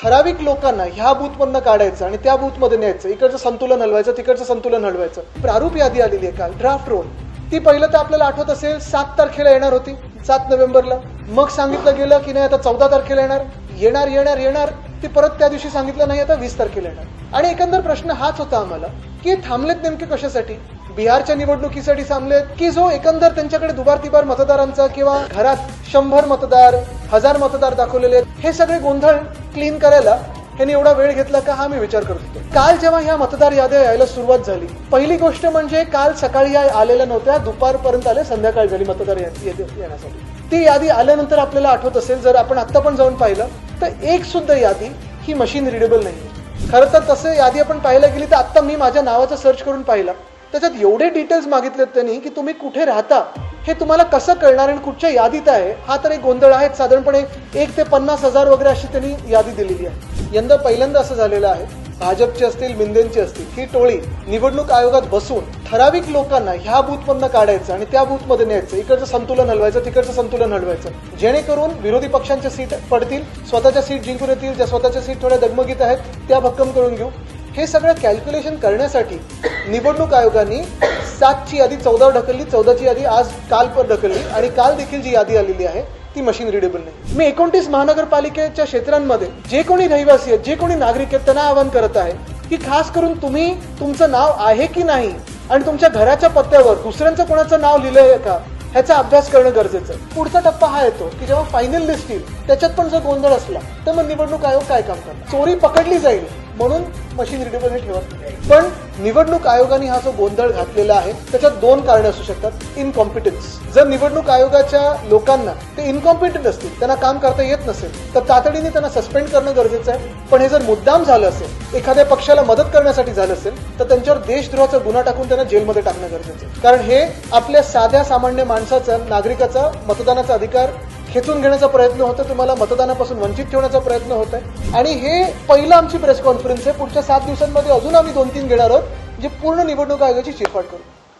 ठराविक लोकांना ह्या बूथमधनं काढायचं आणि त्या बूथमध्ये न्यायचं, इकडचं संतुलन हलवायचं, तिकडचं संतुलन हलवायचं. प्रारूप यादी आलेली आहे काल, ड्राफ्ट रोल. ती पहिलं तर आपल्याला आठवत असेल 7 तारखेला येणार होती, 7 नोव्हेंबरला. मग सांगितलं गेलं की नाही आता 14 तारखेला येणार. ती परत त्या दिवशी सांगितलं नाही आता 20 तारखेला येणार. आणि एकंदर प्रश्न हाच होता आम्हाला की थांबलेत नेमके कशासाठी? बिहारच्या निवडणुकीसाठी थांबलेत की जो एकंदर त्यांच्याकडे दुबार तिबार मतदारांचा किंवा घरात 100 मतदार 1000 मतदार दाखवलेले हे सगळे गोंधळ क्लीन करायला यांनी एवढा वेळ घेतला का, हा मी विचार करत होतो. काल जेव्हा ह्या मतदार याद्या यायला सुरुवात झाली, पहिली गोष्ट म्हणजे काल सकाळी या आलेल्या नव्हत्या, दुपारपर्यंत आले, संध्याकाळ झाली मतदार येण्यासाठी. ती यादी आल्यानंतर आपल्याला आठवत असेल, जर आपण आता पण जाऊन पाहिलं तर एक सुद्धा यादी ही मशीन रिडेबल नाही. खरं तर तसं यादी आपण पाहायला गेली तर आता मी माझ्या नावाचं सर्च करून पाहिलं, त्याच्यात एवढे डिटेल्स मागितलेत त्यांनी की तुम्ही कुठे राहता हे तुम्हाला कसं कळणार आणि कुठच्या यादीत आहे, हा तर एक गोंधळ आहे. साधारणपणे 1 ते 50,000 वगैरे अशी त्यांनी यादी दिलेली आहे. यंदा पहिल्यांदा असं झालेलं आहे, भाजपची असतील, मिंदेंची असतील, ही टोळी निवडणूक आयोगात बसून ठराविक लोकांना ह्या बूथमधनं काढायचं आणि त्या बूथमध्ये न्यायचं, इकडचं संतुलन हलवायचं, तिकडचं संतुलन हलवायचं, जेणेकरून विरोधी पक्षांच्या सीट पडतील, स्वतःच्या सीट जिंकून येतील, ज्या स्वतःच्या सीट थोड्या डगमगीत आहेत त्या भक्कम करून घेऊ. हे सगळं कॅल्क्युलेशन करण्यासाठी निवडणूक आयोगाने 7ची यादी 14 ढकलली, 14ची यादी काल ढकलली आणि काल देखील जी यादी आलेली आहे ती मशीन रिडेबल नाही. मी 29 महानगरपालिकेच्या क्षेत्रांमध्ये जे कोणी रहिवासी आहेत, जे कोणी नागरिक आहेत, त्यांना आवाहन करत आहे की खास करून तुम्ही तुमचं नाव आहे की नाही आणि तुमच्या घराच्या पत्त्यावर दुसऱ्यांचं कोणाचं नाव लिहिलंय का ह्याचा अभ्यास करणं गरजेचं आहे. पुढचा टप्पा हा येतो की जेव्हा फायनल लिस्ट येईल त्याच्यात पण जर गोंधळ असला तर मग निवडणूक आयोग काय काम करणार? चोरी पकडली जाईल म्हणून मशीन रिडेबल हे ठेवत नाही. पण निवडणूक आयोगाने हा जो गोंधळ घातलेला आहे त्याच्यात 2 कारणे असू शकतात. इनकॉम्पिटन्स. जर निवडणूक आयोगाच्या लोकांना ते इनकॉम्पिटंट असतील, त्यांना काम करता येत नसेल, तर तातडीने त्यांना सस्पेंड करणं गरजेचं आहे. पण हे जर मुद्दाम झालं असेल, एखाद्या पक्षाला मदत करण्यासाठी झालं असेल, तर त्यांच्यावर देशद्रोहाचा गुन्हा टाकून त्यांना जेलमध्ये टाकणं गरजेचं आहे. कारण हे आपल्या साध्या सामान्य माणसाचा, नागरिकाचा मतदानाचा अधिकार खेचून घेण्याचा प्रयत्न होतो, तुम्हाला मतदानापासून वंचित ठेवण्याचा प्रयत्न होत आहे. आणि हे पहिलं आमची प्रेस कॉन्फरन्स आहे. पुढच्या 7 दिवसांमध्ये अजून आम्ही 2-3 घेणार आहोत, जे पूर्ण निवडणूक आयोगाची चिरफाड करू.